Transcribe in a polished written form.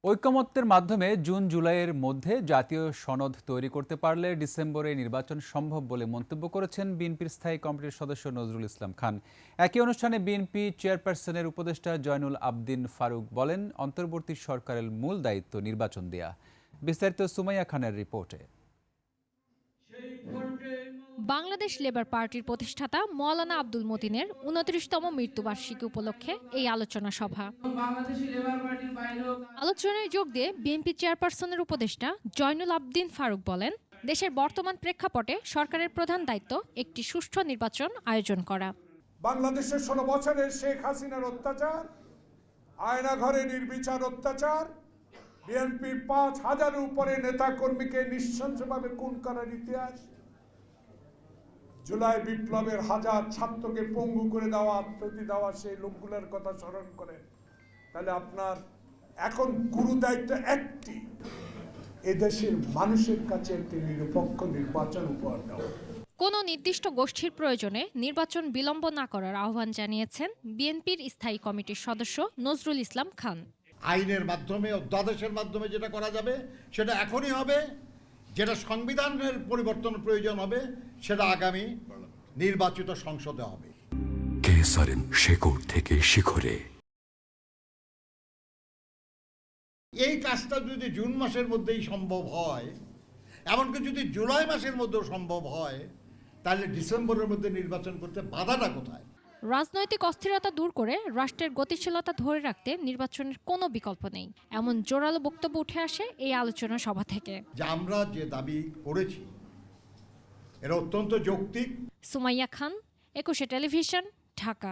ঐকমত্যের মাধ্যমে জুন জুলাইয়ের মধ্যে জাতীয় সনদ তৈরি করতে পারলে ডিসেম্বরে নির্বাচন সম্ভব বলে মন্তব্য করেছেন বিএনপির স্থায়ী কমিটির সদস্য নজরুল ইসলাম খান। একই অনুষ্ঠানে বিএনপি চেয়ারপারসনের উপদেষ্টা জয়নুল আবদিন ফারুক বলেন, অন্তর্বর্তী সরকারের মূল দায়িত্ব নির্বাচন দেয়া। বিস্তারিত সুমাইয়া খানের রিপোর্টে। বাংলাদেশ লেবার পার্টির প্রতিষ্ঠাতা মওলানা আব্দুল মতিনের ২৯তম মৃত্যুবার্ষিকী উপলক্ষে এই আলোচনা সভা। আলোচনায় যোগ দিয়ে বিএনপি চেয়ারপারসনের উপদেষ্টা জয়নুল আবদিন ফারুক বলেন, দেশের বর্তমান প্রেক্ষাপটে সরকারের প্রধান দায়িত্ব একটি সুষ্ঠু নির্বাচন আয়োজন করা। বাংলাদেশের ১৬ বছরের শেখ হাসিনার অত্যাচার, আয়নাঘরে নির্বিচার অত্যাচার, বিএনপির ৫,০০০ উপরে নেতা কর্মীকে নৃশংসভাবে খুন করার ইতিহাস, জুলাই বিপ্লবের হাজার ছাত্রকে পঙ্গু করে দেওয়া, আত্মহত্যা দেওয়া সেই লোকগুলোর কথা স্মরণ করেন, তাহলে আপনার এখন গুরু দায়িত্ব একটি, এদেশের মানুষের কাছে একটি নিরপেক্ষ নির্বাচন উপহার দেওয়া। কোনো নির্দিষ্ট গোষ্ঠীর প্রয়োজনে নির্বাচন বিলম্ব না করার আহ্বান জানিয়েছেন বিএনপির স্থায়ী কমিটির সদস্য নজরুল ইসলাম খান। আইনের মাধ্যমে, অধ্যাদেশের মাধ্যমে যেটা করা যাবে সেটা এখনই হবে, যেটা সংবিধানের পরিবর্তন প্রয়োজন হবে সেটা আগামী নির্বাচিত সংসদে হবে। কেসারেন শেকড় থেকে শিখরে। এই কাজটা যদি জুন মাসের মধ্যেই সম্ভব হয়, এমনকি যদি জুলাই মাসের মধ্যেও সম্ভব হয়, তাহলে ডিসেম্বরের মধ্যে নির্বাচন করতে বাধাটা কোথায়? রাজনৈতিক অস্থিরতা দূর করে রাষ্ট্রের গতিশীলতা ধরে রাখতে নির্বাচনের কোনো বিকল্প নেই, এমন জোরালো বক্তব্য উঠে আসে এই আলোচনা সভা থেকে। যে আমরা যে দাবি করেছি এটা অত্যন্ত যৌক্তিক। সুমাইয়া খান, ২১ টেলিভিশন, ঢাকা।